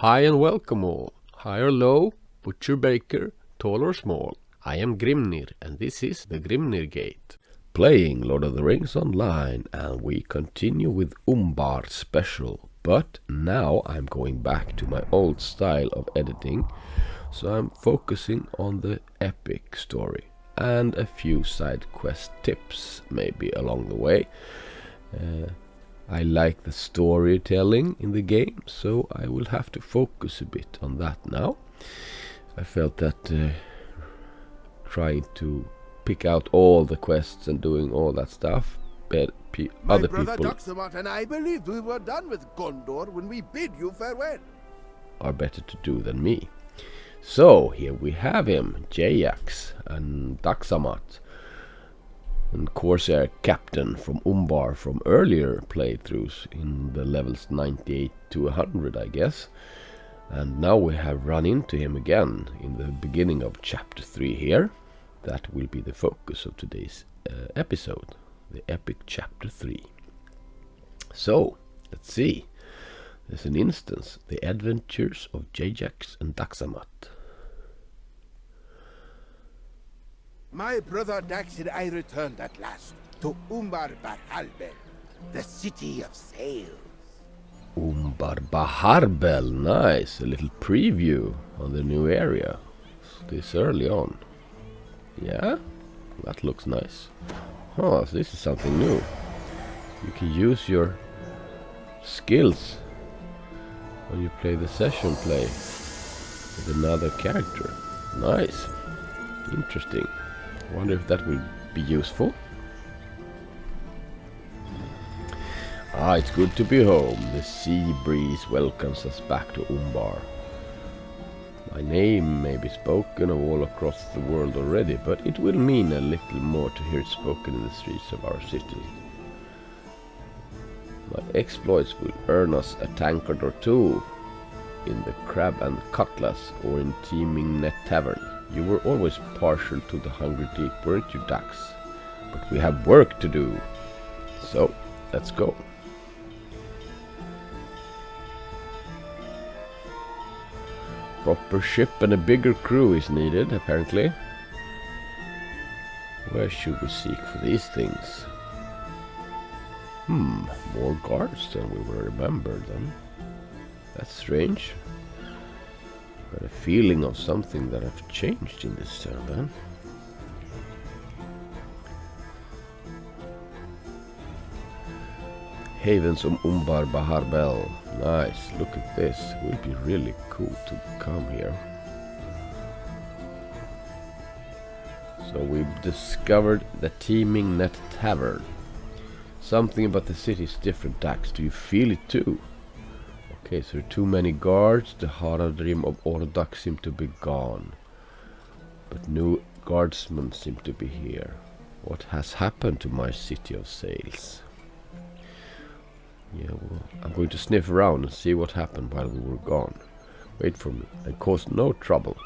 Hi and welcome all, high or low, butcher baker, tall or small. I am Grimnir and this is the Grimnir Gate. Playing Lord of the Rings online and we continue with UMBAR special. But now I'm going back to my old style of editing, so I'm focusing on the epic story and a few side quest tips maybe along the way. I like the storytelling in the game, so I will have to focus a bit on that now. I felt that trying to pick out all the quests and doing all that stuff, but other people... My brother Daxamat and I believed we were done with Gondor when we bid you farewell. ...are better to do than me. So, here we have him, Jajax and Daxamat. And Corsair Captain from UMBAR from earlier playthroughs in the levels 98 to 100, I guess. And now we have run into him again in the beginning of chapter 3 here. That will be the focus of today's episode, the epic chapter 3. So, let's see. There's an instance, the adventures of Jajax and Daxamat. My brother Dax and I returned at last to UMBAR Baharbel, the city of sails. UMBAR Baharbel, nice. A little preview on the new area this early on. Yeah, that looks nice. Oh, so this is something new. You can use your skills when you play the session play with another character. Nice. Interesting. Wonder if that will be useful. It's good to be home. The sea breeze welcomes us back to UMBAR. My name may be spoken of all across the world already, but it will mean a little more to hear it spoken in the streets of our city. My exploits will earn us a tankard or two in the Crab and Cutlass or in Teeming Net Tavern. You were always partial to the Hungry Deep, weren't you, Dax? But we have work to do. So, let's go. Proper ship and a bigger crew is needed, apparently. Where should we seek for these things? More guards than we were remembered then. That's strange. Got a feeling of something that have changed in this server. Havens UMBAR Baharbel. Nice, look at this. It would be really cool to come here. So we've discovered the Teeming Net Tavern. Something about the city is different, Dax. Do you feel it too? Okay, so there are too many guards. The Haradrim of Ordak seem to be gone. But new guardsmen seem to be here. What has happened to my city of sails? Yeah, well, I'm going to sniff around and see what happened while we were gone. Wait for me and cause no trouble.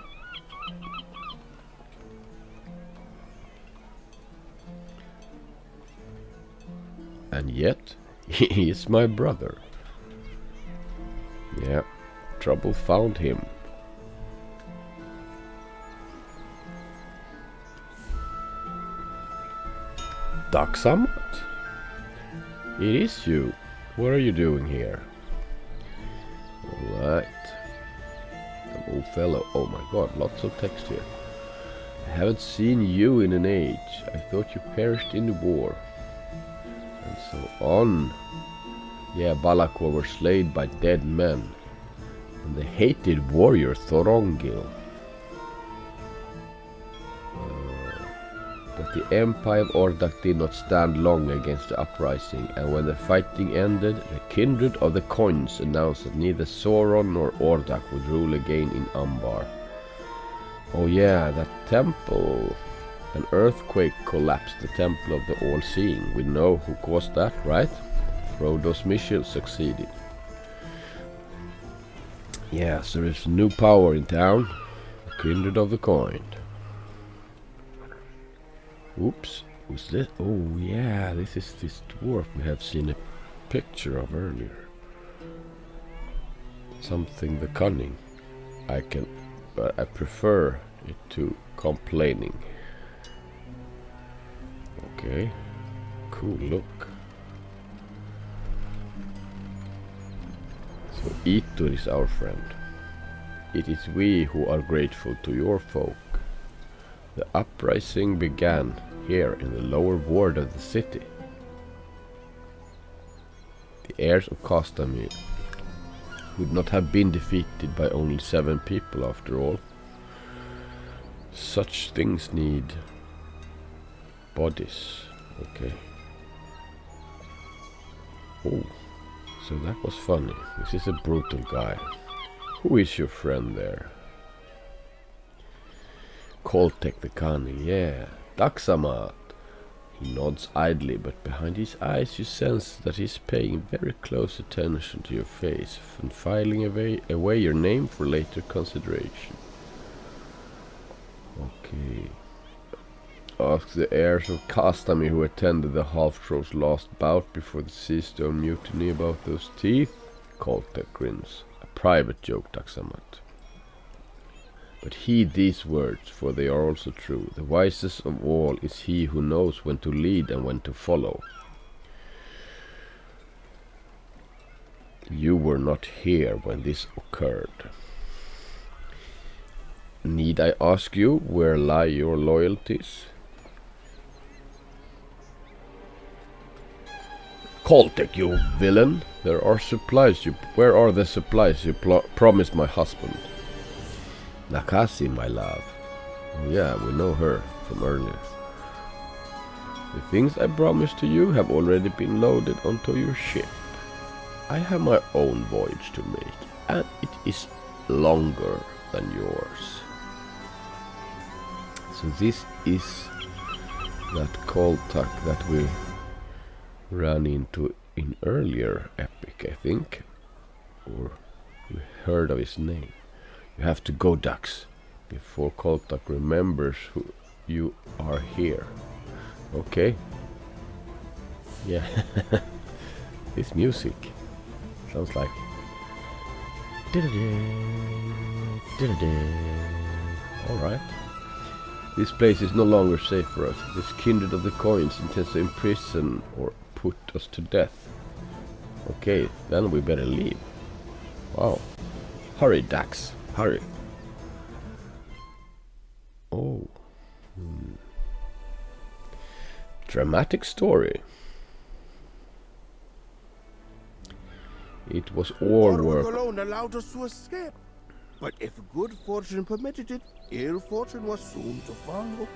And yet, he is my brother. Yeah, trouble found him. Daxamat? It is you. What are you doing here? Alright. An old fellow. Oh my god, lots of text here. I haven't seen you in an age. I thought you perished in the war. And so on. Yeah, Balakor were slain by dead men. And the hated warrior Thorongil. But the Empire of Ordak did not stand long against the uprising, and when the fighting ended, the kindred of the Coins announced that neither Sauron nor Ordak would rule again in UMBAR. Oh yeah, that temple. An earthquake collapsed the temple of the All-Seeing. We know who caused that, right? Frodo's mission succeeded. Yes, there is new power in town. The kindred of the Coin. Oops, who's this? Oh yeah, this is this dwarf we have seen a picture of earlier. something the cunning. But I prefer it to complaining. Okay, cool look. So Itur is our friend. It is we who are grateful to your folk. The uprising began here in the lower ward of the city. The heirs of Castamir would not have been defeated by only 7 people after all. Such things need bodies. Okay. Oh, so that was funny. This is a brutal guy. Who is your friend there? Koltek the cunning, yeah. Daxamat. He nods idly, but behind his eyes you sense that he's paying very close attention to your face and filing away your name for later consideration. Okay. Ask the heirs of Castamir who attended the half-trolls last bout before the Seastone mutiny about those teeth. Koltek grins. A private joke, Daxamat. But heed these words, for they are also true. The wisest of all is he who knows when to lead and when to follow. You were not here when this occurred. Need I ask you where lie your loyalties? Koltek, you villain! Where are the supplies you promised my husband? Nakasi, my love. Oh, yeah, we know her from earlier. The things I promised to you have already been loaded onto your ship. I have my own voyage to make, and it is longer than yours. So this is that Koltek that we ran into in earlier epic, I think. Or we heard of his name. You have to go, Dax, before Koltek remembers who you are here. Okay. Yeah. This music sounds like alright. This place is no longer safe for us. This kindred of the coins intends to imprison or put us to death. Okay, then we better leave. Wow. Hurry, Dax. Hurry. Oh. Dramatic story. It was all work. Alone allowed us to escape. But if good fortune permitted it, ill fortune was soon to follow.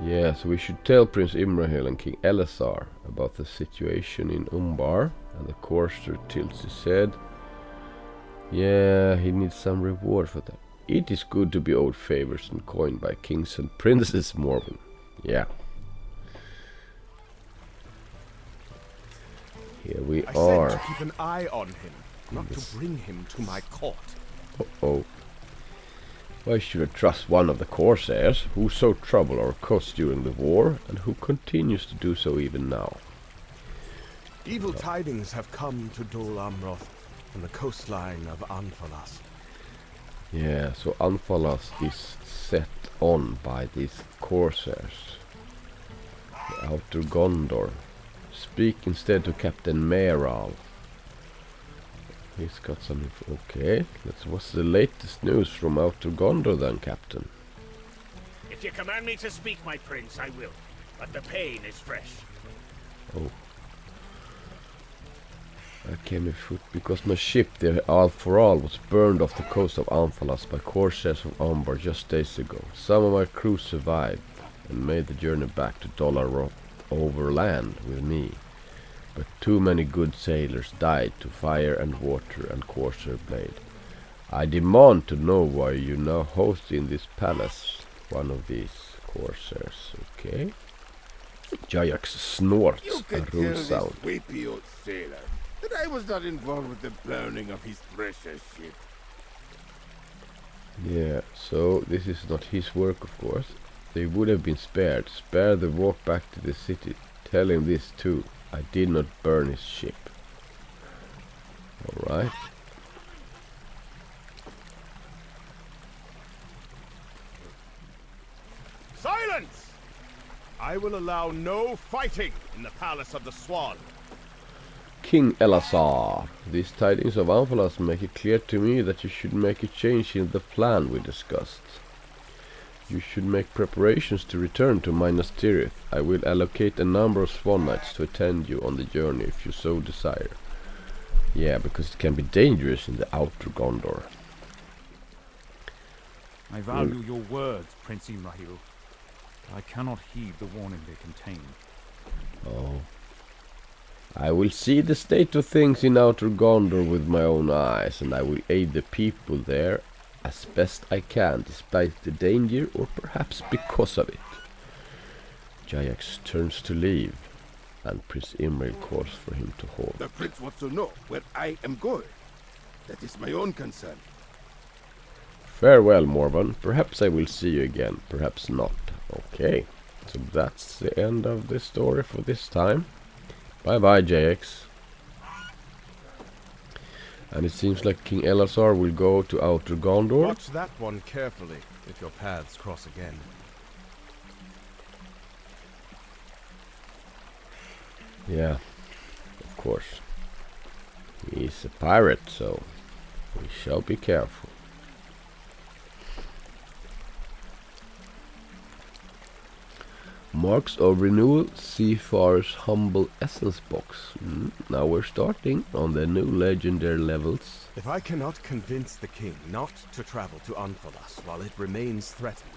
Yeah, so we should tell Prince Imrahil and King Elessar about the situation in UMBAR. And the courser tilts his head. Yeah, he needs some reward for that. It is good to be owed favors and coined by kings and princes, Morwan. Yeah. Here we are. I said to keep an eye on him, not to bring him to my court. Uh-oh. Why should I trust one of the corsairs who so troubled our cause during the war and who continues to do so even now? Evil tidings have come to Dol Amroth from the coastline of Anfalas. Yeah, so Anfalas is set on by these corsairs. The outer Gondor. Speak instead to Captain Meral. He's got some info. Okay, what's the latest news from outer Gondor then, Captain? If you command me to speak, my prince, I will. But the pain is fresh. Oh. I came afoot because my ship, the All for All, was burned off the coast of Anfalas by corsairs from UMBAR just days ago. Some of my crew survived and made the journey back to Dollar overland with me. But too many good sailors died to fire and water and corsair blade. I demand to know why you now host in this palace one of these corsairs. Okay. Jajax snorts You a can tell rude this sound. weepy old sailor that I was not involved with the burning of his precious ship. Yeah, so this is not his work, of course. They would have been spared. Spare the walk back to the city. Tell him this too. I did not burn his ship. Alright. Silence! I will allow no fighting in the Palace of the Swan. King Elessar, these tidings of Anfalas make it clear to me that you should make a change in the plan we discussed. You should make preparations to return to Minas Tirith. I will allocate a number of Swan Knights to attend you on the journey if you so desire. Yeah, because it can be dangerous in the outer Gondor. I value your words, Prince Imrahil. I cannot heed the warning they contain. Oh. I will see the state of things in outer Gondor with my own eyes, and I will aid the people there as best I can, despite the danger, or perhaps because of it. Jajax turns to leave, and Prince Imrahil calls for him to halt. The prince wants to know where I am going. That is my own concern. Farewell, Morwan. Perhaps I will see you again, perhaps not. Okay, so that's the end of the story for this time. Bye bye, Jajax. And it seems like King Elessar will go to outer Gondor. Watch that one carefully if your paths cross again. Yeah, of course. He's a pirate, so we shall be careful. Marks of renewal, Seafarer's humble essence box. Now we're starting on the new legendary levels. If I cannot convince the king not to travel to Anfalas while it remains threatened,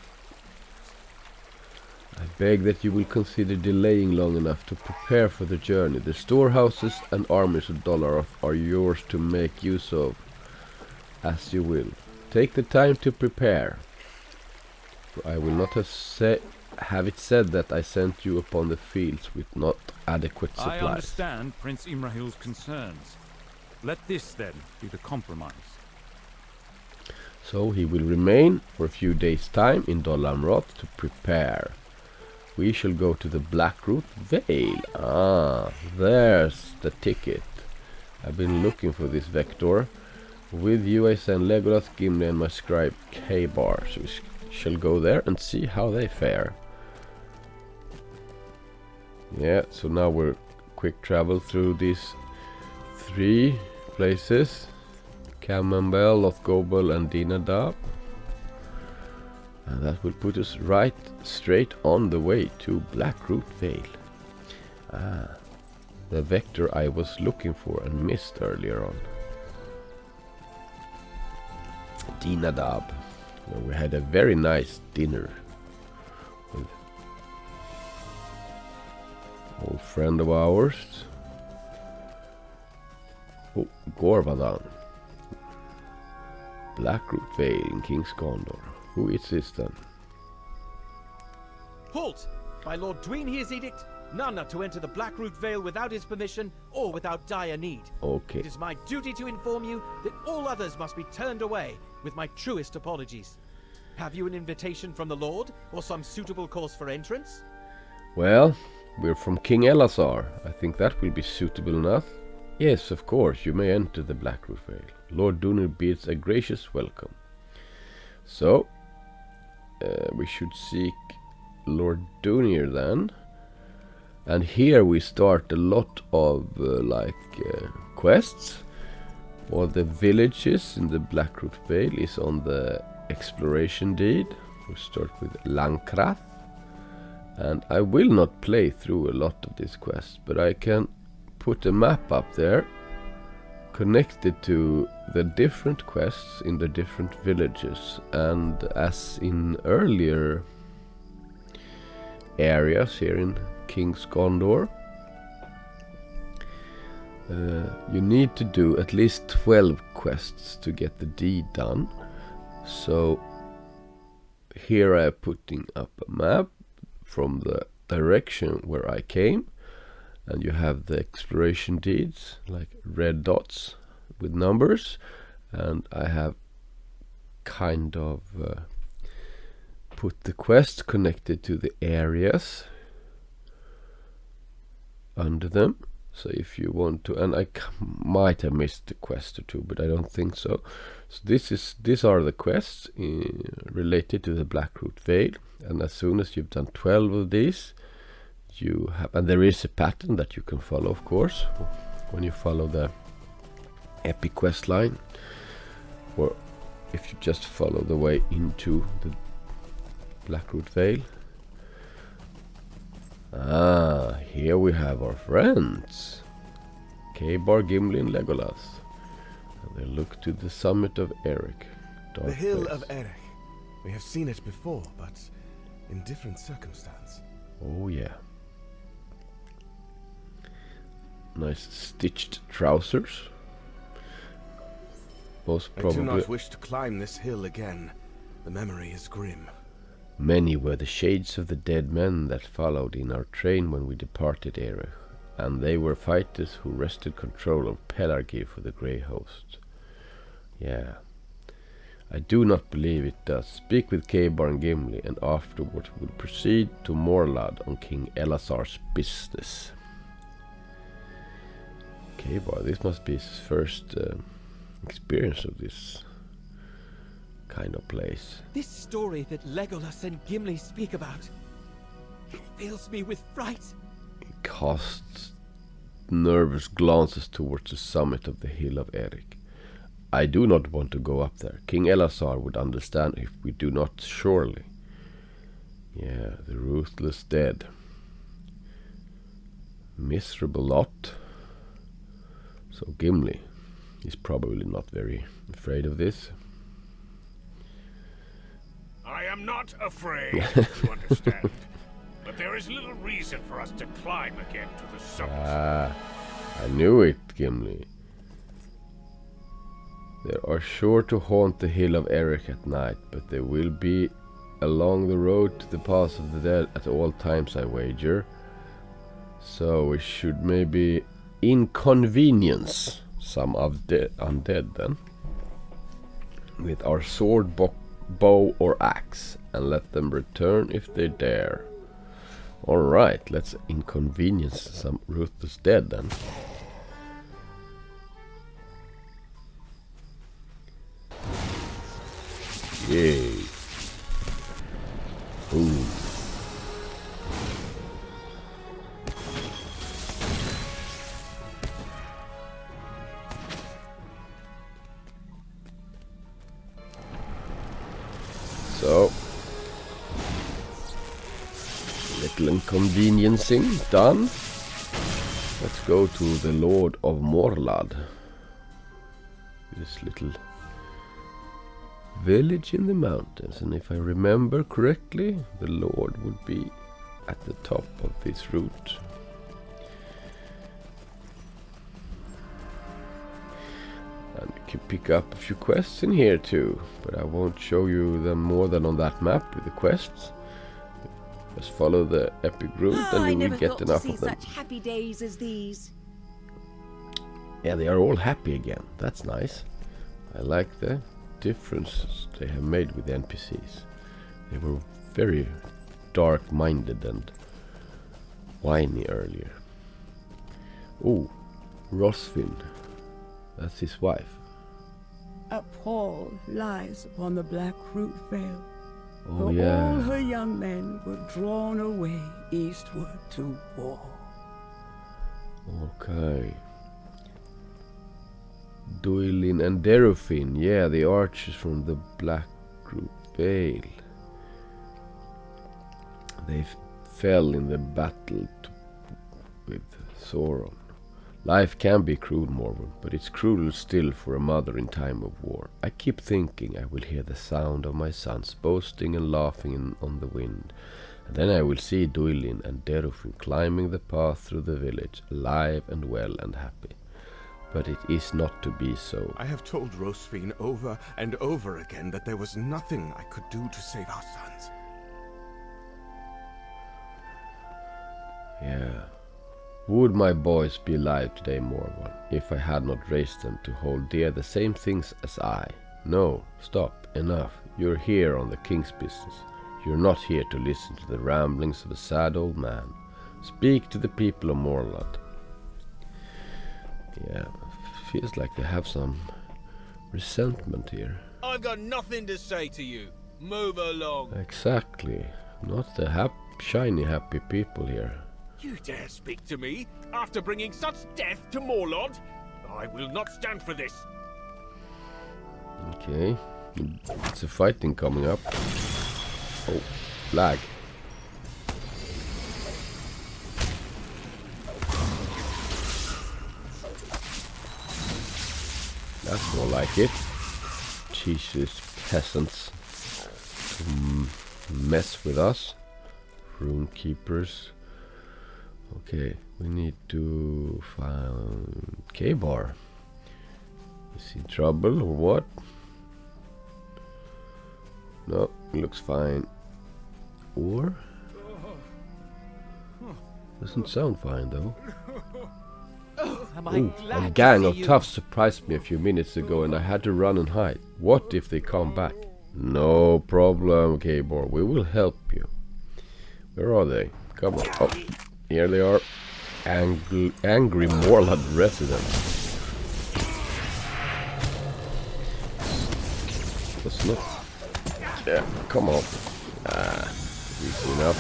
I beg that you will consider delaying long enough to prepare for the journey. The storehouses and armies of Dolaroth are yours to make use of as you will. Take the time to prepare, for I will not have it said that I sent you upon the fields with not adequate supplies. I understand Prince Imrahil's concerns. Let this, then, be the compromise. So he will remain for a few days' time in Dol Amroth to prepare. We shall go to the Blackroot Vale. Ah, there's the ticket. I've been looking for this vector. With you I send Legolas, Gimli and my scribe Caebar. So we shall go there and see how they fare. Yeah, so now we're quick travel through these 3 places. Camembel, Lothgobel and Dinadab. And that will put us right straight on the way to Blackroot Vale. Ah, the vector I was looking for and missed earlier on. Dinadab, where we had a very nice dinner with an old friend of ours. Oh, Gorvadan. Blackroot Vale in King's Gondor. Who is this then? Halt! By Lord Duinhir's edict, none are to enter the Blackroot Vale without his permission or without dire need. Okay. It is my duty to inform you that all others must be turned away, with my truest apologies. Have you an invitation from the Lord, or some suitable course for entrance? Well, we're from King Elessar. I think that will be suitable enough. Yes, of course, you may enter the Blackroot Vale. Lord Duinhir bids a gracious welcome. So, we should seek Lord Duinhir then. And here we start a lot of quests. All the villages in the Blackroot Vale is on the exploration deed. We start with Langstrand. And I will not play through a lot of these quests, but I can put a map up there connected to the different quests in the different villages. And as in earlier areas here in King's Gondor, you need to do at least 12 quests to get the deed done. So here I am putting up a map from the direction where I came, and you have the exploration deeds like red dots with numbers, and I have kind of put the quests connected to the areas under them. So if you want to, and I might have missed a quest or two, but I don't think so. So these are the quests related to the Blackroot Vale, and as soon as you've done 12 of these, you have, and there is a pattern that you can follow, of course, when you follow the epic quest line, or if you just follow the way into the Blackroot Vale. Ah, here we have our friends, Caebar, Gimli and Legolas. And they look to the summit of Eric. The hill of Eric. We have seen it before, but in different circumstance. Oh yeah. Nice stitched trousers. Most probably. I do not wish to climb this hill again. The memory is grim. Many were the shades of the dead men that followed in our train when we departed Erech, and they were fighters who wrested control of Pelargir for the Grey Host. Yeah. I do not believe it does. Speak with Caebar and Gimli, and afterwards we'll proceed to Morlad on King Elessar's business. Caebar, this must be his first experience of this kind of place. This story that Legolas and Gimli speak about, it fills me with fright. He casts nervous glances towards the summit of the hill of Eric. I do not want to go up there. King Elessar would understand if we do not, surely. Yeah, the Ruthless dead. Miserable lot. So Gimli is probably not very afraid of this. I am not afraid, you understand. But there is little reason for us to climb again to the summit. Ah, I knew it, Gimli. They are sure to haunt the hill of Eric at night, but they will be along the road to the Pass of the Dead at all times, I wager. So we should maybe inconvenience some of the undead then, with our sword, bow or axe, and let them return if they dare. Alright, let's inconvenience some Ruthless dead then. Yay. Ooh. So, little inconveniencing done. Let's go to the Lord of Morlad. This little village in the mountains, and if I remember correctly, the Lord would be at the top of this route. And you can pick up a few quests in here too, but I won't show you them more than on that map with the quests. Just follow the epic route and you will get enough of them. Such happy days as these. Yeah, they are all happy again. That's nice. I like the differences they have made with the NPCs. They were very dark-minded and whiny earlier. Oh, Rosfin. That's his wife. A pall lies upon the Blackroot Vale. Oh, For yeah. all her young men were drawn away eastward to war. Okay. Duinhir and Rosfin, yeah, the archers from the Blackroot Vale. They fell in the battle with Sauron. Life can be cruel, Morwan, but it's cruel still for a mother in time of war. I keep thinking I will hear the sound of my sons boasting and laughing on the wind, and then I will see Duinhir and Rosfin climbing the path through the village, alive and well and happy. But it is not to be so. I have told Rosfin over and over again that there was nothing I could do to save our sons. Yeah. Would my boys be alive today, Morwan, if I had not raised them to hold dear the same things as I? No, stop, enough. You're here on the king's business. You're not here to listen to the ramblings of a sad old man. Speak to the people of Morlad. Yeah, feels like they have some resentment here. I've got nothing to say to you. Move along. Exactly. Not the shiny happy people here. You dare speak to me after bringing such death to Morlod? I will not stand for this. Okay. It's a fighting coming up. Oh, lag. That's more like it. Jesus, peasants. Mess with us. Rune keepers. Okay, we need to find Caebar. Is he in trouble or what? No, he looks fine. Or? Doesn't sound fine though. Ooh, a gang of toughs surprised me a few minutes ago and I had to run and hide. What if they come back? No problem, Caebar. We will help you. Where are they? Come on. Oh, here they are. Angry Morlad residents. That's not... Yeah, come on. Easy enough.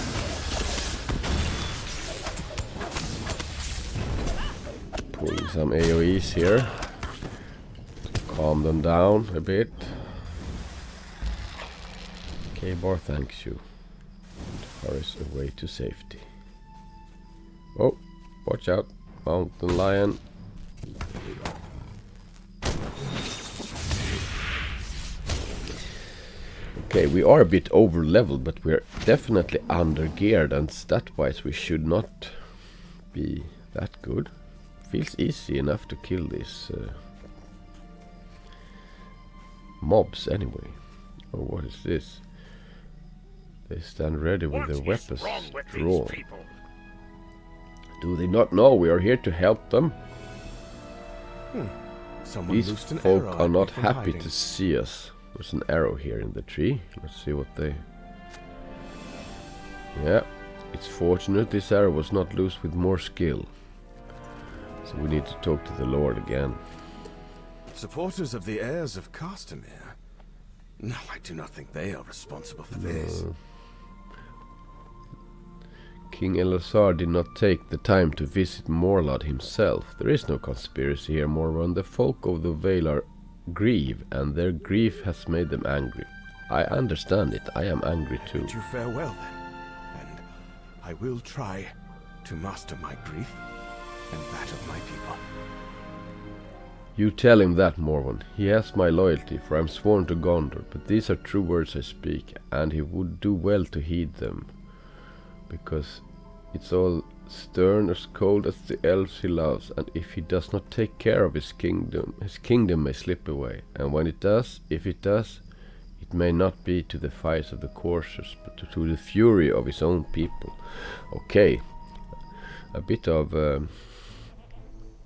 Pulling some AoEs here. Calm them down a bit. Caebar thanks you. Hurries away to safety. Oh, watch out. Mountain lion. Okay, we are a bit over leveled, but we're definitely under geared, and stat wise we should not be that good. Feels easy enough to kill these mobs anyway. Oh, what is this? They stand ready with their weapons drawn. Do they not know we are here to help them? These folk are not happy to see us. There's an arrow here in the tree. Let's see what they... Yeah, it's fortunate this arrow was not loose with more skill. So we need to talk to the Lord again. Supporters of the heirs of Castamere? No, I do not think they are responsible for this. King Elessar did not take the time to visit Morlad himself. There is no conspiracy here, Morwan. The folk of the Vale grieve, and their grief has made them angry. I understand it. I am angry too. Bid you farewell then, and I will try to master my grief and that of my people. You tell him that, Morwan. He has my loyalty, for I am sworn to Gondor, but these are true words I speak, and he would do well to heed them, because it's all stern as cold as the elves he loves, and if he does not take care of his kingdom may slip away, and when it does, if it does, it may not be to the fires of the coursers, but to the fury of his own people. Okay, a bit of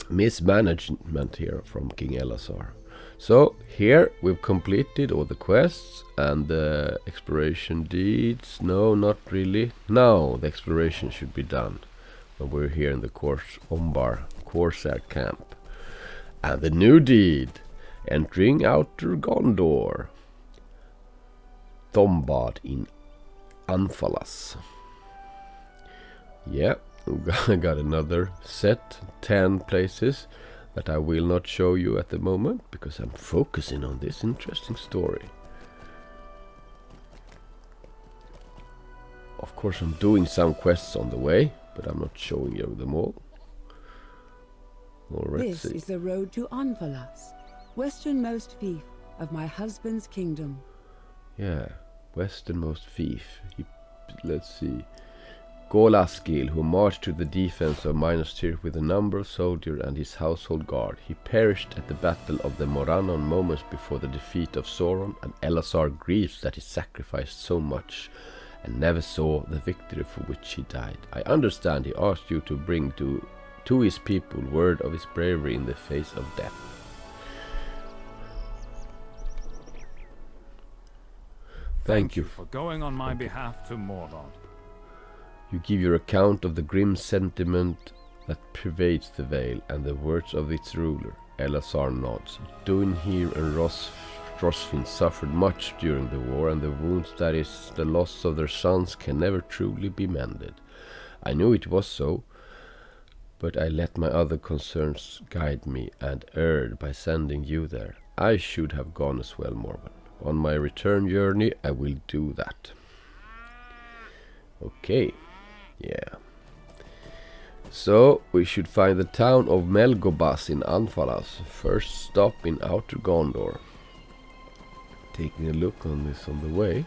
mismanagement here from King Elessar. So here we've completed all the quests and the exploration deeds. No, not really. Now the exploration should be done when we're here in the UMBAR Corsair camp. And the new deed, entering outer Gondor. Thombad in Anfalas. Yeah, I got another set, 10 places that I will not show you at the moment because I'm focusing on this interesting story. Of course I'm doing some quests on the way, but I'm not showing you them all. This is the road to Anfalas, westernmost fief of my husband's kingdom. Yeah, westernmost fief. Let's see. Golaskil, who marched to the defense of Minas Tirith with a number of soldiers and his household guard. He perished at the battle of the Morannon moments before the defeat of Sauron, and Elessar grieves that he sacrificed so much and never saw the victory for which he died. I understand he asked you to bring to his people word of his bravery in the face of death. Thank you for going on my behalf to Morlod. You give your account of the grim sentiment that pervades the Vale, and the words of its ruler, Elessar nods. Duinhir and Rosfin suffered much during the war, and the wounds, that is, the loss of their sons, can never truly be mended. I knew it was so, but I let my other concerns guide me, and erred by sending you there. I should have gone as well, Morwan. On my return journey, I will do that. Okay, yeah. So, we should find the town of Melgobas in Anfalas. First stop in Outer Gondor. Taking a look on this on the way.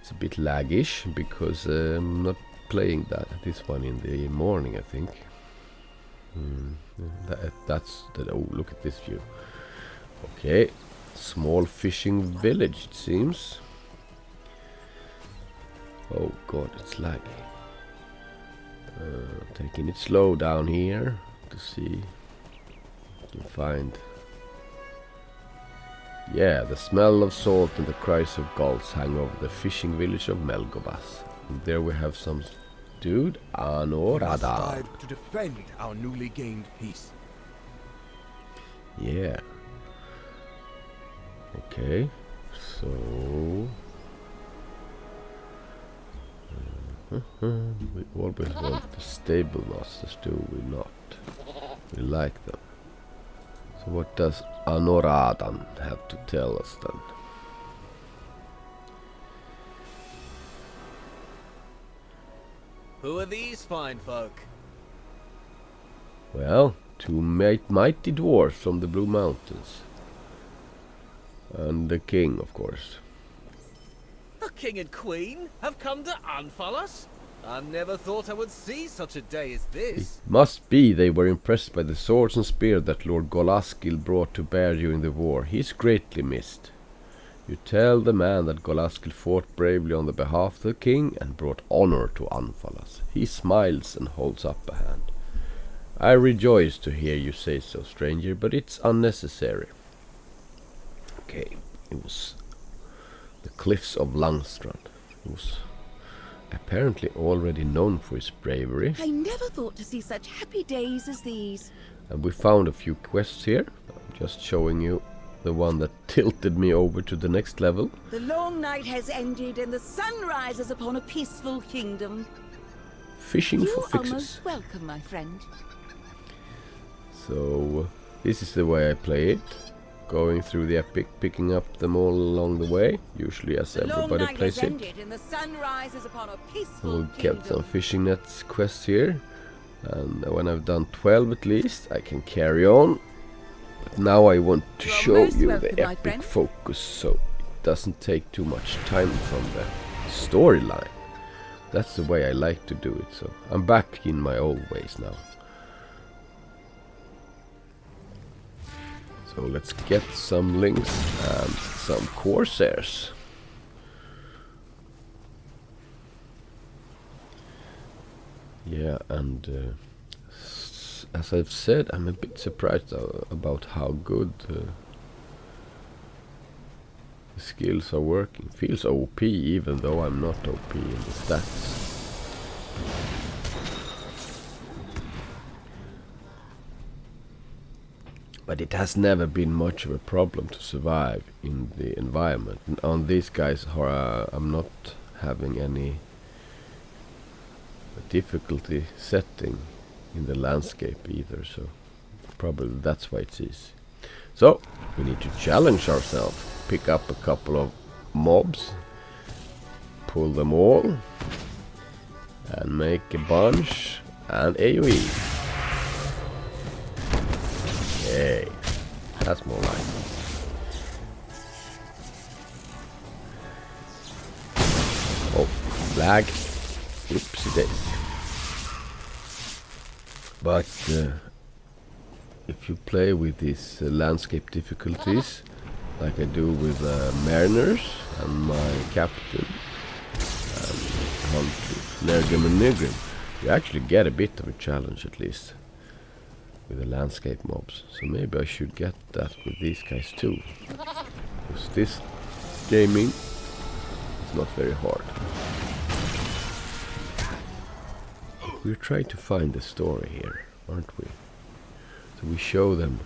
It's a bit laggish because I'm not playing this one in the morning, I think. That's the, oh, look at this view. Okay, small fishing village, it seems. Oh god, it's laggy. Taking it slow down here to see if you can find. Yeah, the smell of salt and the cries of gulls hang over the fishing village of Melgobas. And there we have some dude, Anorada. To defend our newly gained peace. Yeah. Okay, so we always want the stable masters, do we not? We like them. So what does Anoradan have to tell us then? Who are these fine folk? Well, two mighty dwarfs from the Blue Mountains. And the king, of course. The king and queen have come to Anfalas? I never thought I would see such a day as this. It must be they were impressed by the swords and spear that Lord Golaskil brought to bear during the war. He is greatly missed. You tell the man that Golaskil fought bravely on the behalf of the king and brought honor to Anfalas. He smiles and holds up a hand. I rejoice to hear you say so, stranger, but it's unnecessary. Okay, it was the cliffs of Langstrand. It was apparently already known for his bravery. I never thought to see such happy days as these. And we found a few quests here. I'm just showing you the one that tilted me over to the next level. The long night has ended and the sun rises upon a peaceful kingdom. Fishing You for are fixes. most welcome, my friend. So this is the way I play it. Going through the epic, picking up them all along the way, usually as everybody plays it. And the sun rises upon a peaceful We'll get some fishing nets quests here, and when I've done 12 at least, I can carry on. But now I want to show you the epic focus, so it doesn't take too much time from the storyline. That's the way I like to do it, so I'm back in my old ways now. So let's get some links and some corsairs. Yeah, and as I've said, I'm a bit surprised about how good the skills are working. Feels OP even though I'm not OP in the stats. But it has never been much of a problem to survive in the environment. And on these guys, I'm not having any difficulty setting in the landscape either, so probably that's why it's easy. So, we need to challenge ourselves. Pick up a couple of mobs, pull them all, and make a bunch, and AoE. Hey, that's more like it. Oh, lag. Oopsie daisy. But if you play with these landscape difficulties, like I do with mariners and my captain and hunters, Nergrim and Nigrim, you actually get a bit of a challenge at least with the landscape mobs. So maybe I should get that with these guys too. Because this gaming is not very hard. we're trying to find the story here, aren't we? So we show them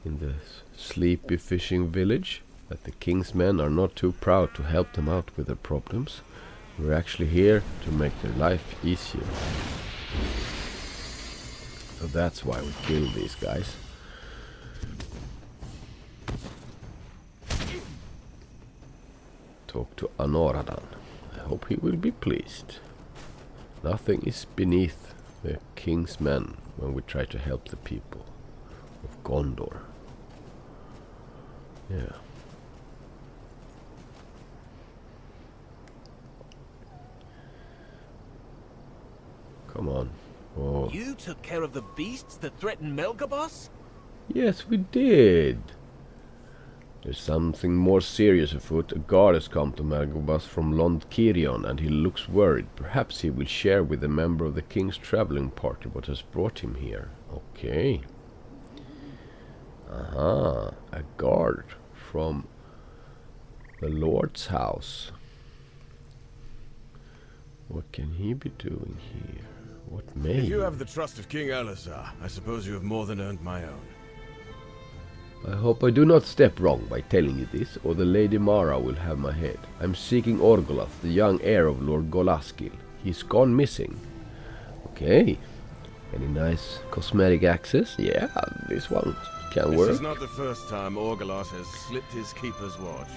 in the sleepy fishing village that the king's men are not too proud to help them out with their problems. We're actually here to make their life easier. So that's why we kill these guys. Talk to Anoradan. I hope he will be pleased. Nothing is beneath the king's men when we try to help the people of Gondor. Yeah. Come on. Oh. You took care of the beasts that threaten Melgabos? Yes, we did. There's something more serious afoot. A guard has come to Melgabos from Cirion, and he looks worried. Perhaps he will share with a member of the king's traveling party what has brought him here. Okay. Aha, a guard from the Lord's house. What can he be doing here? What may If you have the trust of King Elessar, I suppose you have more than earned my own. I hope I do not step wrong by telling you this, or the Lady Mara will have my head. I'm seeking Orgolas, the young heir of Lord Golaskil. He's gone missing. Okay. Any nice cosmetic access? Yeah, this one can work. This is not the first time Orgolas has slipped his keeper's watch.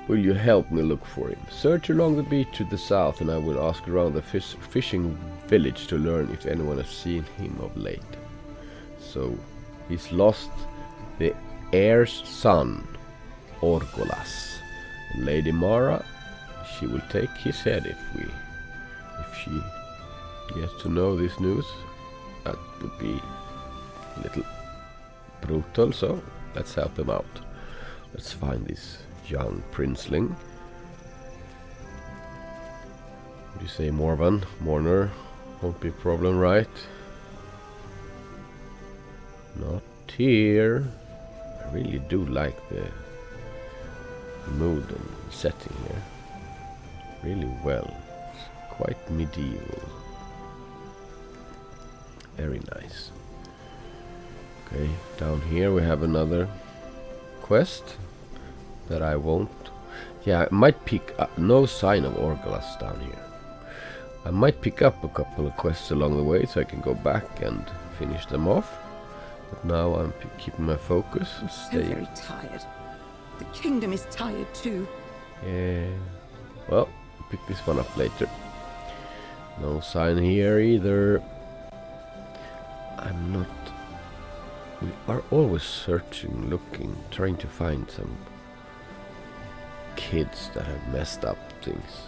Will you help me look for him? Search along the beach to the south, and I will ask around the fishing village to learn if anyone has seen him of late. So, he's lost the heir's son, Orgolas. And Lady Mara, she will take his head if she gets to know this news. That would be a little brutal, so let's help him out. Let's find this young princeling. Would you say Morwan? Mornur? Won't be a problem, right? Not here. I really do like the mood and setting here. Really well. It's quite medieval. Very nice. Okay, down here we have another quest that I won't. Yeah, I might pick up. No sign of Orgolas down here. I might pick up a couple of quests along the way so I can go back and finish them off. But now I'm keeping my focus. I'm so very tired. The kingdom is tired too. Yeah. Well, pick this one up later. No sign here either. I'm not. We are always searching, looking, trying to find some kids that have messed up things.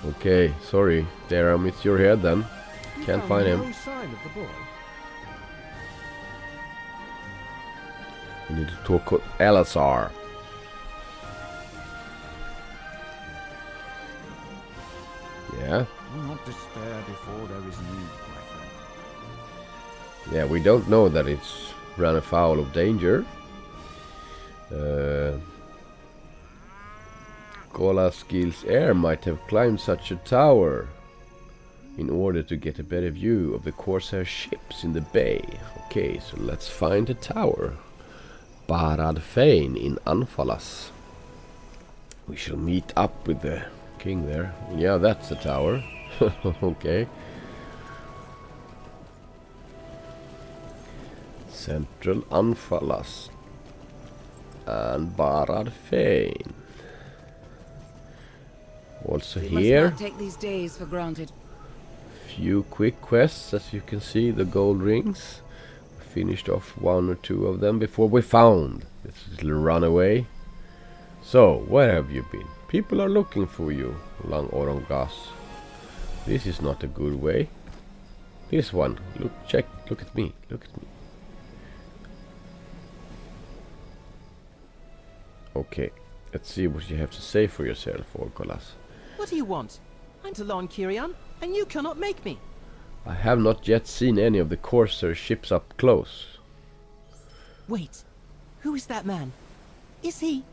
Okay, sorry, Daram, it's your head then. Can't find him. No sign of the boy. We need to talk to Elessar. Yeah. Do not despair before there is need, my friend. Yeah, we don't know that it's run afoul of danger. Golaskil's heir might have climbed such a tower in order to get a better view of the corsair ships in the bay. Okay, so let's find the tower. Barad Fain in Anfalas. We shall meet up with the king there. Yeah, that's the tower. Okay. Central Anfalas and Barad Fain. Also here, Must not take these days for granted. few quick quests, as you can see, the gold rings. We finished off one or two of them before we found this little runaway. So, where have you been? People are looking for you, Lang Orongas. This is not a good way. This one, look at me, look at me. Okay, let's see what you have to say for yourself, Orgolas. What do you want? I'm to Lon Cirion, and you cannot make me. I have not yet seen any of the corsair ships up close. Wait, who is that man? Is he...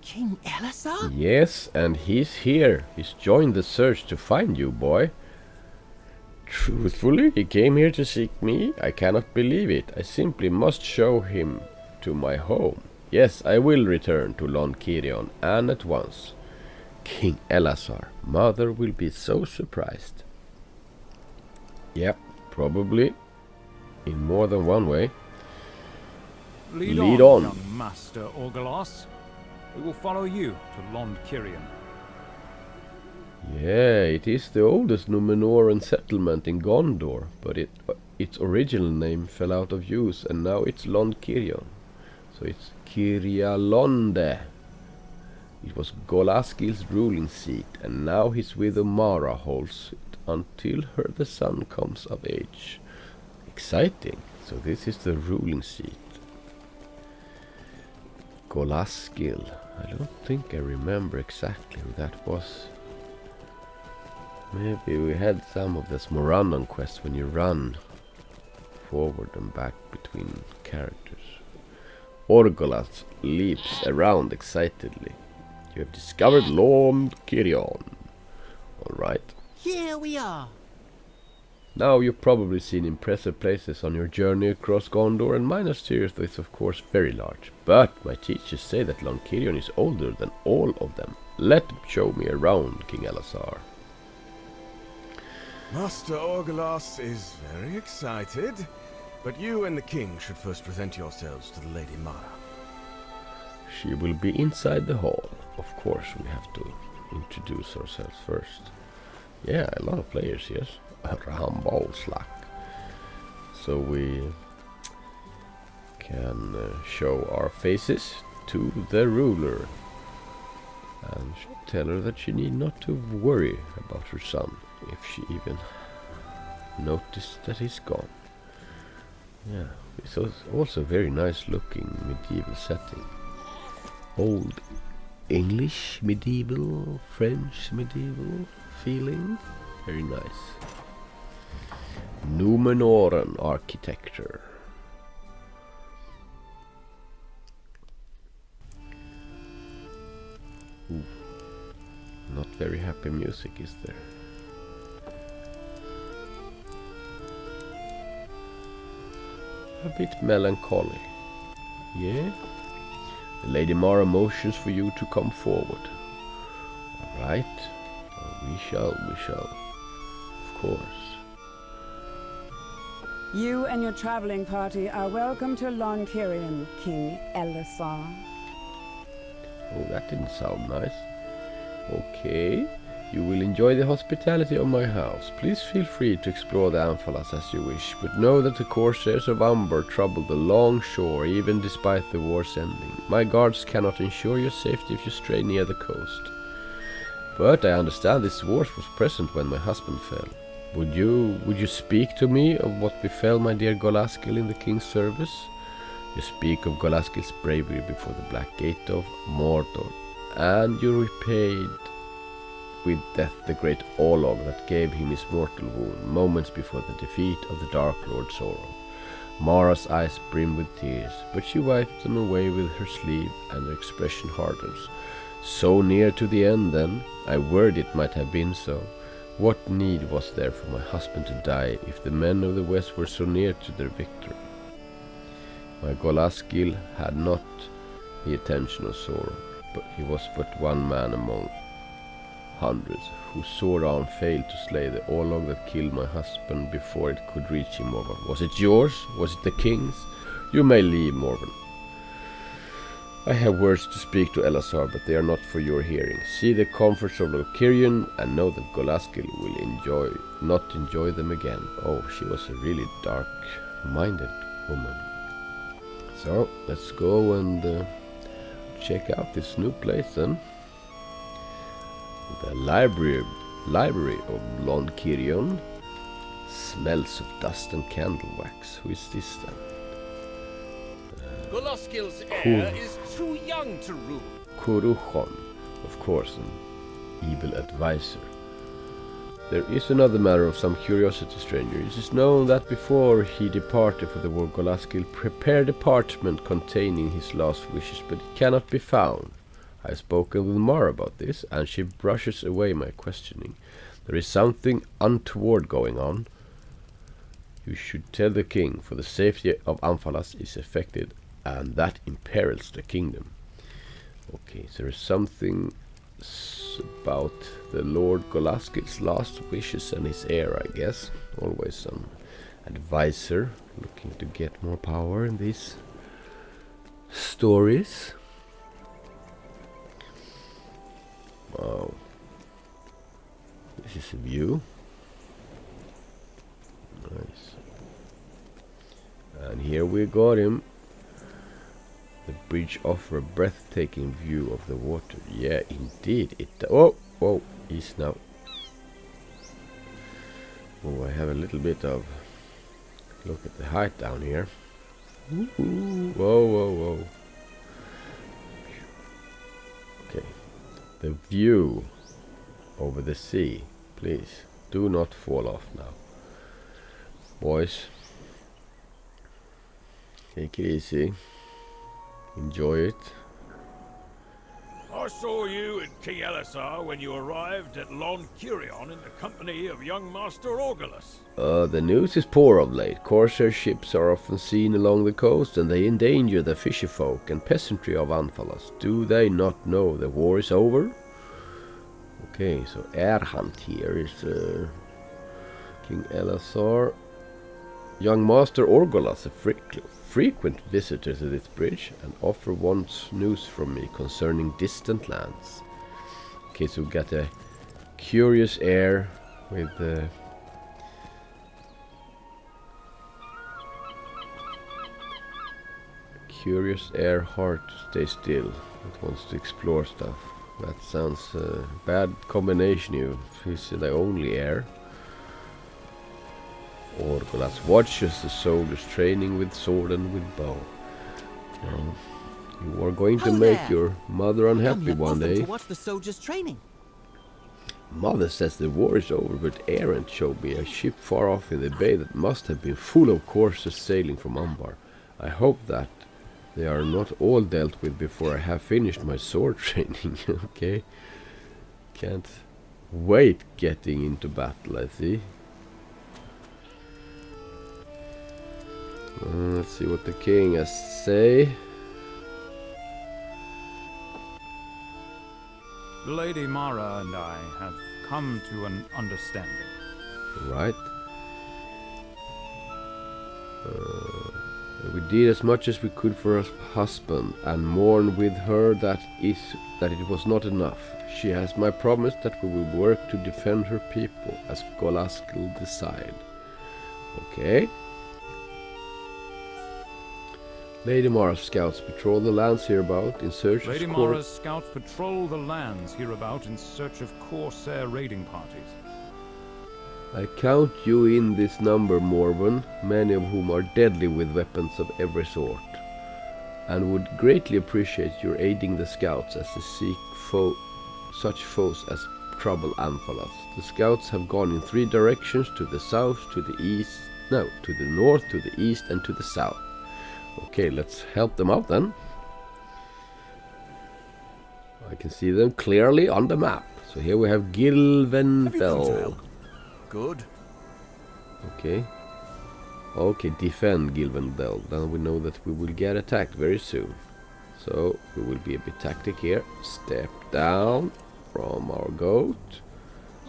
King Elessar? Yes, and he's here. He's joined the search to find you, boy. Truthfully, he came here to seek me. I cannot believe it. I simply must show him to my home. Yes, I will return to Cirion, and at once. King Elessar, mother will be so surprised. Yep, probably. In more than one way. Lead on, young Master Orgolas. We will follow you to Cirion. Yeah, it is the oldest Numenoran settlement in Gondor, but its original name fell out of use, and now it's Cirion. So it's Kirialonde. It was Golaskil's ruling seat, and now his widow Mara holds it until the son comes of age. Exciting! So this is the ruling seat. Golaskil. I don't think I remember exactly who that was. Maybe we had some of the Smorannon quests when you run forward and back between characters. Orgolas leaps around excitedly. You have discovered Cirion. Alright. Here we are. Now you've probably seen impressive places on your journey across Gondor, and Minas Tirith is of course very large. But my teachers say that Cirion is older than all of them. Let them show me around, King Elessar. Master Orgolas is very excited, but you and the king should first present yourselves to the Lady Mara. She will be inside the hall. Of course, we have to introduce ourselves first. Yeah, a lot of players, yes. Ramboslag. So we can show our faces to the ruler and tell her that she need not to worry about her son if she even noticed that he's gone. Yeah, it's also a very nice looking medieval setting. Old English medieval, French medieval feeling. Very nice. Numenoran architecture. Ooh. Not very happy music, is there? A bit melancholy. Yeah? The Lady Mara motions for you to come forward. Alright. We shall. Of course. You and your traveling party are welcome to Cirion, King Elessar. Oh, that didn't sound nice. Okay. You will enjoy the hospitality of my house. Please feel free to explore the Anfalas as you wish, but know that the corsairs of UMBAR trouble the long shore, even despite the war's ending. My guards cannot ensure your safety if you stray near the coast. But I understand this dwarf was present when my husband fell. Would you speak to me of what befell my dear Golaskil in the king's service? You speak of Golaskil's bravery before the Black Gate of Mordor, and you repaid with death the great Olog that gave him his mortal wound moments before the defeat of the Dark Lord Sauron. Mara's eyes brim with tears, but she wiped them away with her sleeve, and her expression hardens. So near to the end, then? I worried it might have been so. What need was there for my husband to die if the men of the West were so near to their victory? My Golaskil had not the attention of Sauron, but he was but one man among hundreds whose sword arm failed to slay the Olog that killed my husband before it could reach him, Morwan. Was it yours? Was it the king's? You may leave, Morwan. I have words to speak to Elessar, but they are not for your hearing. See the comforts of Cirion and know that Golaskil will not enjoy them again. Oh, she was a really dark-minded woman. So, let's go and check out this new place then. The library of Cirion smells of dust and candle wax. Who is this then? Golaskil's heir is too young to rule. Kuruchon, of course, an evil advisor. There is another matter of some curiosity, stranger. It is known that before he departed for the war, Golaskil prepared a parchment containing his last wishes, but it cannot be found. I've spoken with Mara about this, and she brushes away my questioning. There is something untoward going on. You should tell the king, for the safety of Anfalas is affected, and that imperils the kingdom. Okay, so there is something about the Lord Golaskil's last wishes and his heir, I guess. Always some advisor looking to get more power in these stories. Wow. This is a view. Nice. And here we got him. The bridge offers a breathtaking view of the water. Yeah, indeed. Oh, he's now. Oh, I have a little bit of. Look at the height down here. Ooh, whoa. Okay. The view over the sea. Please, do not fall off now. Boys, take it easy. Enjoy it. I saw you and King Elessar when you arrived at Cirion in the company of young Master Orgolas. The news is poor of late. Corsair ships are often seen along the coast, and they endanger the fisher folk and peasantry of Anfalas. Do they not know the war is over? Okay, so heir hunt here is King Elessar. Young Master Orgolas, a frequent visitor to this bridge, and wants news from me concerning distant lands. Okay, so we got a curious heir with curious heir heart to stay still. It wants to explore stuff. That sounds a bad combination if he's the only heir. Orgolas watches the soldiers training with sword and with bow. You are going to make your mother unhappy one day. To watch the soldiers training. Mother says the war is over, but Errant showed me a ship far off in the bay that must have been full of coursers sailing from UMBAR. I hope that they are not all dealt with before I have finished my sword training. Okay. Can't wait getting into battle, I see. Let's see what the king has to say. Lady Mara and I have come to an understanding. Right. We did as much as we could for her husband, and mourn with her that it was not enough. She has my promise that we will work to defend her people, as Golaskil decide. Okay. Lady Mara's scouts patrol the lands hereabout in search Lady of Mara's scouts patrol the lands hereabout in search of Corsair raiding parties. I count you in this number, Morwan, many of whom are deadly with weapons of every sort, and would greatly appreciate your aiding the scouts as they seek such foes as trouble Anfalas. The scouts have gone in 3 directions: to the south, to the east, no, to the north, to the east, and to the south. Okay, let's help them out then. I can see them clearly on the map. So here we have Gilvendel. Good. Okay. Okay, defend Gilvendel. Then we know that we will get attacked very soon. So we will be a bit tactic here. Step down from our goat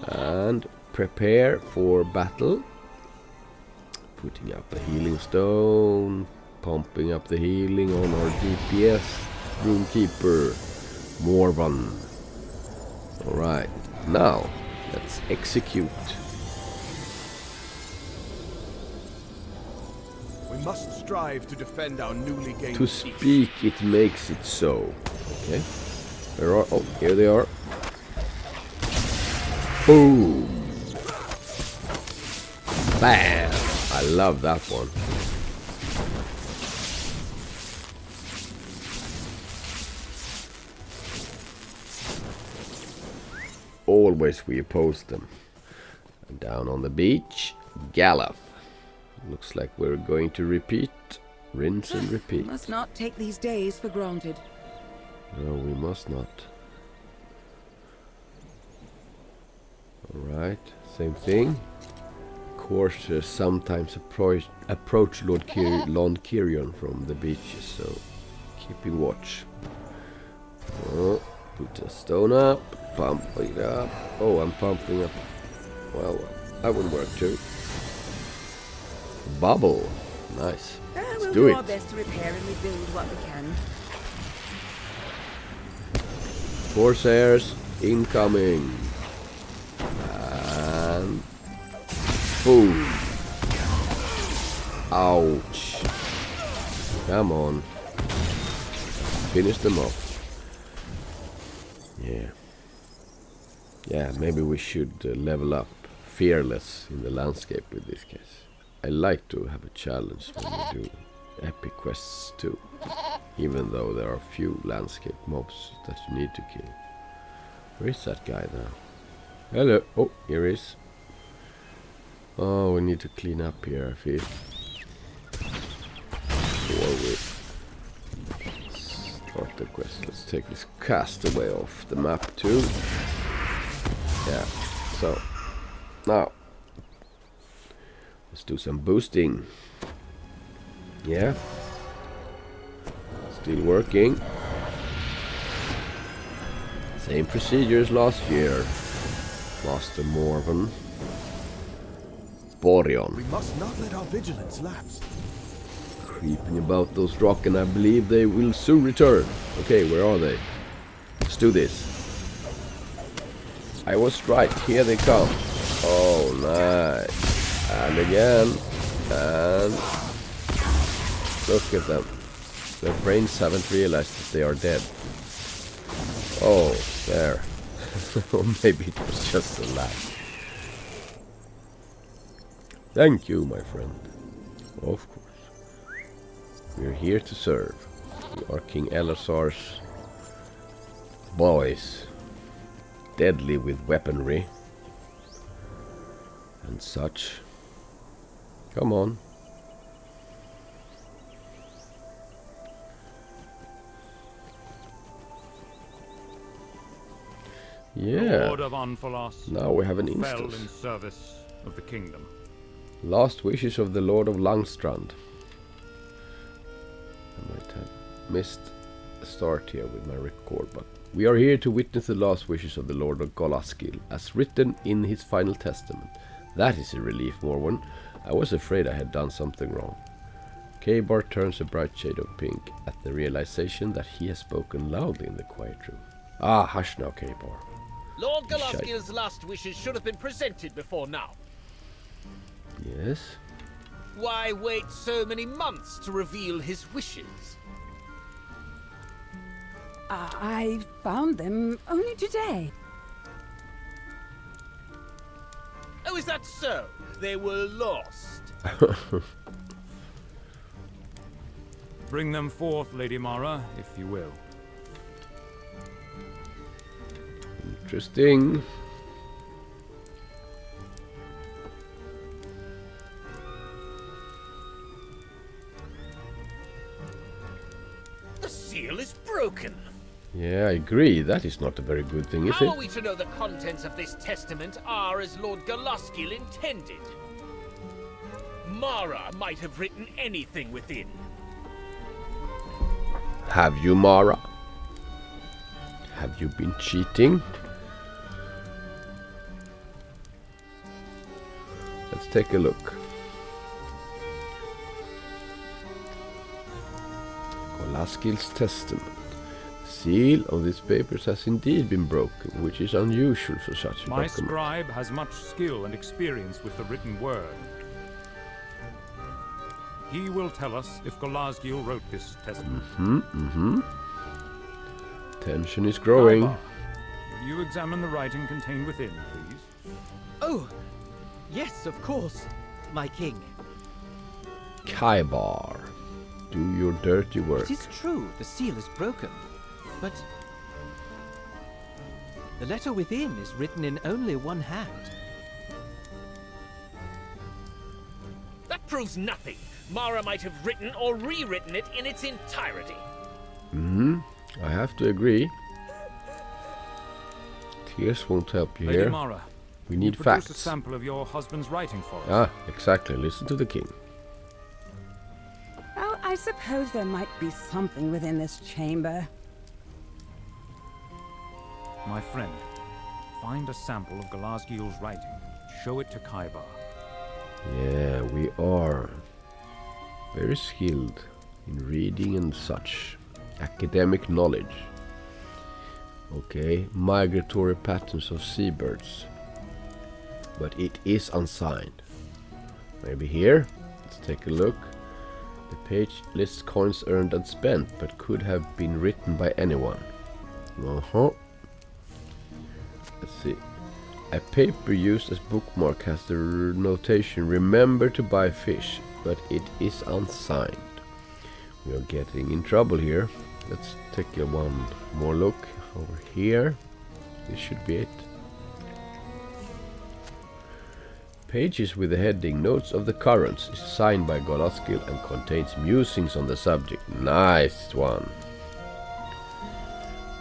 and prepare for battle. Putting up a healing stone. Pumping up the healing on our DPS Runekeeper Morwan. Alright, now let's execute. We must strive to defend our newly gained To speak, it makes it so. Okay. There are. Oh, here they are. Boom! Bam! I love that one. Always we oppose them. And down on the beach, Galaf. Looks like we're going to repeat, rinse and repeat. Must not take these days for granted. No, we must not. Alright, same thing. Of course, sometimes approach Lord Cirion from the beaches, so keeping watch. Oh, put a stone up, pump it up. Oh, I'm pumping up. Well, that would work too. Bubble. Nice. Let's We'll do our it. best to repair and rebuild what we can. Corsairs incoming. And boom. Ouch. Come on. Finish them off. Yeah. Yeah, maybe we should level up fearless in the landscape with this case. I like to have a challenge when we do epic quests too. Even though there are few landscape mobs that you need to kill. Where is that guy now? Hello. Oh, here he is. Oh, we need to clean up here, I feel. Before we start the quest. Let's take this castaway off the map too. Yeah, so now let's do some boosting. Yeah, still working. Same procedures last year. Master Morwan. Boreon. We must not let our vigilance lapse. Creeping about those rocks, and I believe they will soon return. Okay, where are they? Let's do this. I was right, here they come. Oh, nice. And again. And look at them. Their brains haven't realized that they are dead. Oh, there. Or maybe it was just a laugh. Thank you, my friend. Of course. We're here to serve. We are King Elessar's boys. Deadly with weaponry and such. Come on. Yeah. Lord of Anfalas. Now we have an fell instance. in service of the kingdom. Last wishes of the Lord of Langstrand. I might have missed a start here with my record, but we are here to witness the last wishes of the Lord of Golaskil, as written in his final testament. That is a relief, Morwan. I was afraid I had done something wrong. Caebar turns a bright shade of pink at the realization that he has spoken loudly in the quiet room. Ah, hush now, Caebar. Lord Golaskil's last wishes should have been presented before now. Yes? Why wait so many months to reveal his wishes? I found them only today. Oh, is that so? They were lost. Bring them forth, Lady Mara, if you will. Interesting. The seal is broken. Yeah, I agree. That is not a very good thing, is How it? are we to know the contents of this testament are as Lord Golaskil intended? Mara might have written anything within. Have you, Mara? Have you been cheating? Let's take a look. Golaskil's testament. Seal of these papers has indeed been broken, which is unusual for such a My document. scribe has much skill and experience with the written word. He will tell us if Golaskil wrote this testament. Tension is growing. Caebar, will you examine the writing contained within, please? Oh, yes, of course, my king. Caebar, do your dirty work. It is true, the seal is broken, but the letter within is written in only one hand. That proves nothing. Mara might have written or rewritten it in its entirety. I have to agree. Tears won't help you Lady here. Mara, We need produce a facts. sample of your husband's writing for us. Ah, exactly. Listen to the king. Oh, I suppose there might be something within this chamber. My friend, find a sample of Galasgiel's writing. Show it to Caebar. Yeah, we are very skilled in reading and such. Academic knowledge. Okay, migratory patterns of seabirds. But it is unsigned. Maybe here? Let's take a look. The page lists coins earned and spent, but could have been written by anyone. Let's see. A paper used as bookmark has the notation "Remember to buy fish," but it is unsigned. We are getting in trouble here. Let's take one more look over here. This should be it. Pages with the heading "Notes of the Currents" is signed by Galasgiel and contains musings on the subject. Nice one.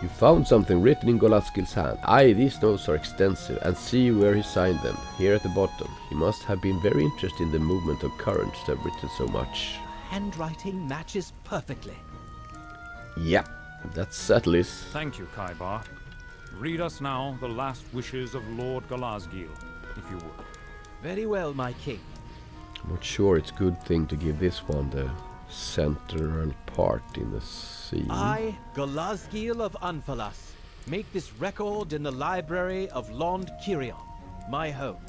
You found something written in Galasgiel's hand. Aye, these notes are extensive, and see where he signed them. Here at the bottom. He must have been very interested in the movement of currents to have written so much. Handwriting matches perfectly. Yeah, that settles. Thank you, Caebar. Read us now the last wishes of Lord Galasgiel, if you would. Very well, my king. I'm not sure it's a good thing to give this one the central part in the scene. I, Galasgiel of Anfalas, make this record in the library of Lond Cirion, my home.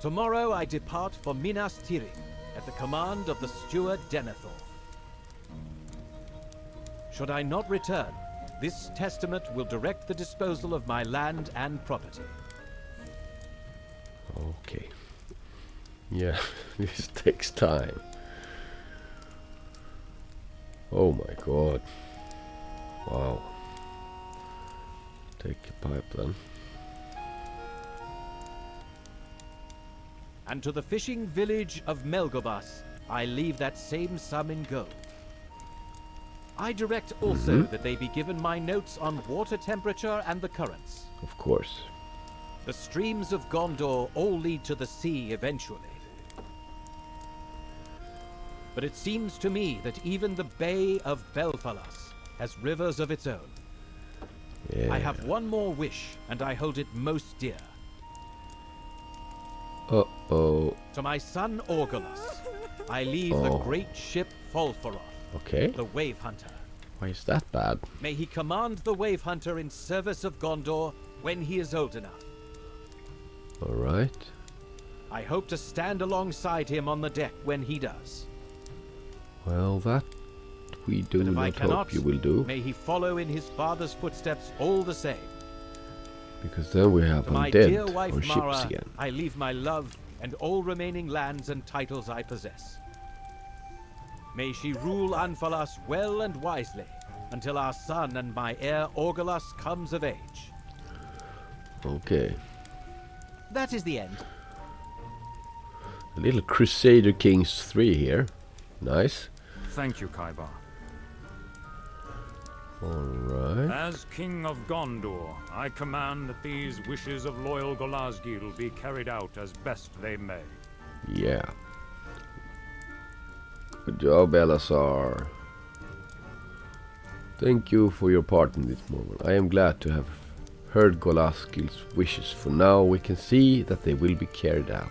Tomorrow I depart for Minas Tirith at the command of the steward Denethor. Should I not return, this testament will direct the disposal of my land and property. Okay. Yeah, this takes time. Oh my god. Wow. Take a pipe then. And to the fishing village of Melgobas, I leave that same sum in gold. I direct also that they be given my notes on water temperature and the currents. Of course. The streams of Gondor all lead to the sea eventually. But it seems to me that even the Bay of Belfalas has rivers of its own. Yeah. I have one more wish, and I hold it most dear. Uh-oh. To my son Orgolas, I leave the great ship Folforoth, Okay. the Wave Hunter. Why is that bad? May he command the Wave Hunter in service of Gondor when he is old enough. Alright. I hope to stand alongside him on the deck when he does. Well, that we do But if I not cannot, hope you will do. may he follow in his father's footsteps all the same. Because then we have To my dear undead wife on ships Mara, again. I leave my love and all remaining lands and titles I possess. May she rule Anfalas well and wisely until our son and my heir Orgolas comes of age. Okay. That is the end. A little Crusader Kings 3 here. Nice. Thank you, Caebar. Alright. As King of Gondor, I command that these wishes of loyal Galasgiel be carried out as best they may. Yeah. Good job, Elessar. Thank you for your part in this moment. I am glad to have heard Galasgiel's wishes. For now we can see that they will be carried out.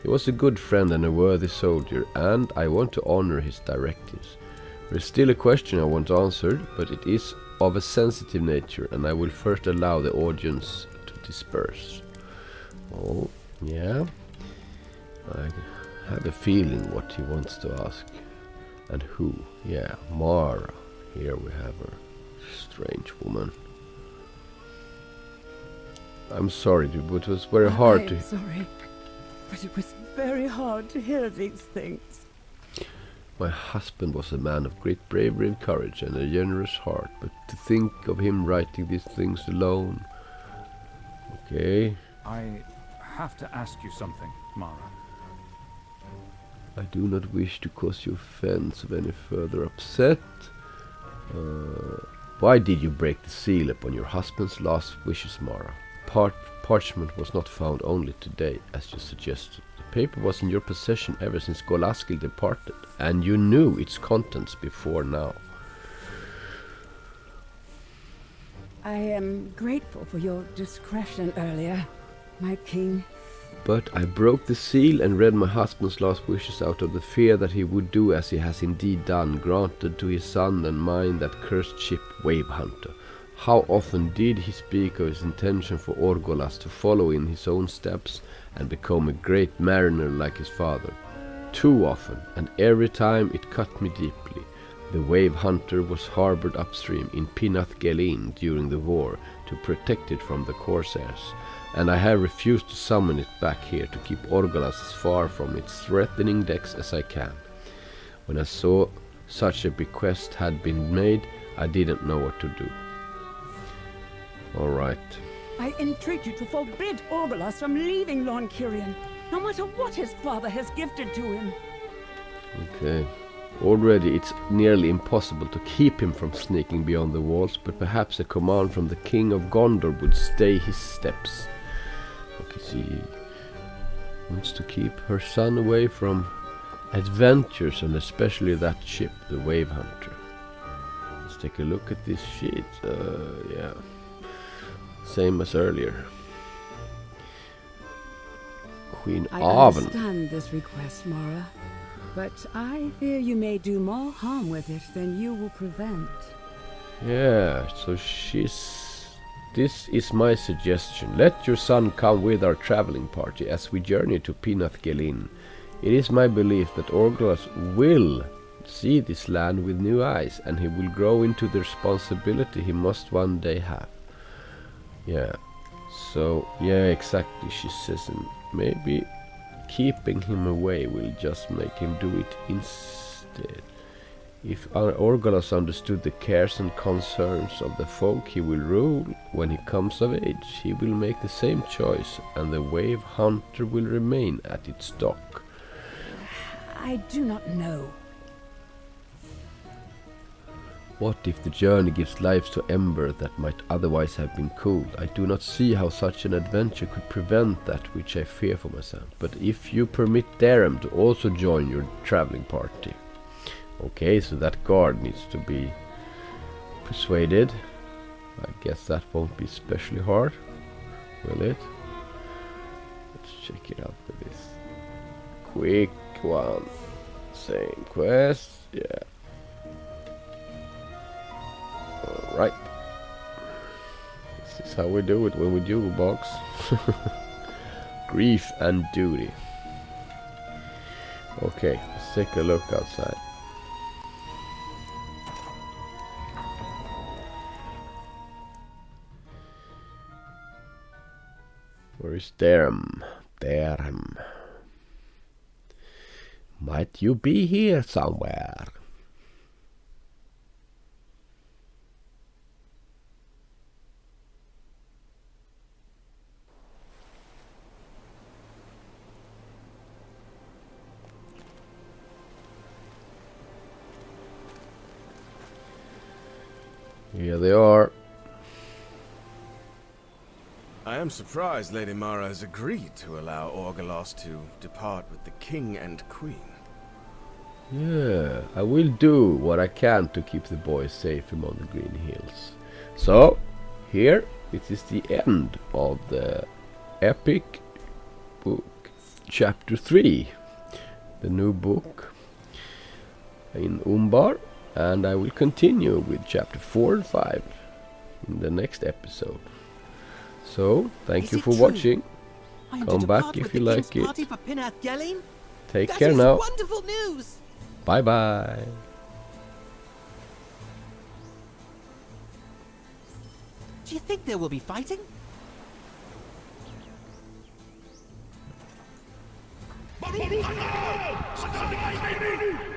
He was a good friend and a worthy soldier, and I want to honor his directives. There is still a question I want answered, but it is of a sensitive nature, and I will first allow the audience to disperse. Oh, yeah. I have a feeling what he wants to ask. And who? Yeah, Mara. Here we have her. Strange woman. I'm sorry, but it was very hard to... I'm sorry, but it was very hard to hear these things. My husband was a man of great bravery and courage and a generous heart, but to think of him writing these things alone... Okay. I have to ask you something, Mara. I do not wish to cause you offense of any further upset. Why did you break the seal upon your husband's last wishes, Mara? Parchment was not found only today, as you suggested. The paper was in your possession ever since Golaskil departed, and you knew its contents before now. I am grateful for your discretion earlier, my king. But I broke the seal and read my husband's last wishes out of the fear that he would do as he has indeed done, granted to his son and mine that cursed ship Wave Hunter. How often did he speak of his intention for Orgolas to follow in his own steps and become a great mariner like his father? Too often, and every time it cut me deeply. The Wave Hunter was harbored upstream in Pinath Gelin during the war to protect it from the corsairs, and I have refused to summon it back here to keep Orgolas as far from its threatening decks as I can. When I saw such a bequest had been made, I didn't know what to do. Alright. I entreat you to forbid Orgolas from leaving Lord Cirion, no matter what his father has gifted to him. Okay. Already it's nearly impossible to keep him from sneaking beyond the walls, but perhaps a command from the King of Gondor would stay his steps. Okay, she wants to keep her son away from adventures, and especially that ship, the Wave Hunter. Let's take a look at this sheet. Yeah. Same as earlier. Queen I Arwen. understand this request, Mara, but I fear you may do more harm with it than you will prevent. Yeah, so this is my suggestion. Let your son come with our traveling party as we journey to Pinath Gelin. It is my belief that Orgolas will see this land with new eyes, and he will grow into the responsibility he must one day have. Yeah, so, yeah, exactly, she says, and maybe keeping him away will just make him do it instead. If Orgolas understood the cares and concerns of the folk he will rule when he comes of age, he will make the same choice, and the Wave Hunter will remain at its dock. I do not know. What if the journey gives life to ember that might otherwise have been cooled? I do not see how such an adventure could prevent that which I fear for myself. But if you permit Darum to also join your traveling party. Okay, so that guard needs to be persuaded. I guess that won't be especially hard, will it? Let's check it out with this quick one. Same quest, yeah. Alright. This is how we do it when we do box. Grief and duty. Okay, let's take a look outside. Where is Darum? Darum. Might you be here somewhere? Here they are. I am surprised Lady Mara has agreed to allow Orgolas to depart with the king and queen. Yeah, I will do what I can to keep the boys safe among the green hills. So, here it is the end of the epic book, chapter 3. The new book in UMBAR. And I will continue with chapter 4 and 5 in the next episode. So, thank you for watching. Come back if you like it. Take care now. Wonderful news. Bye bye. Do you think there will be fighting? Something, baby!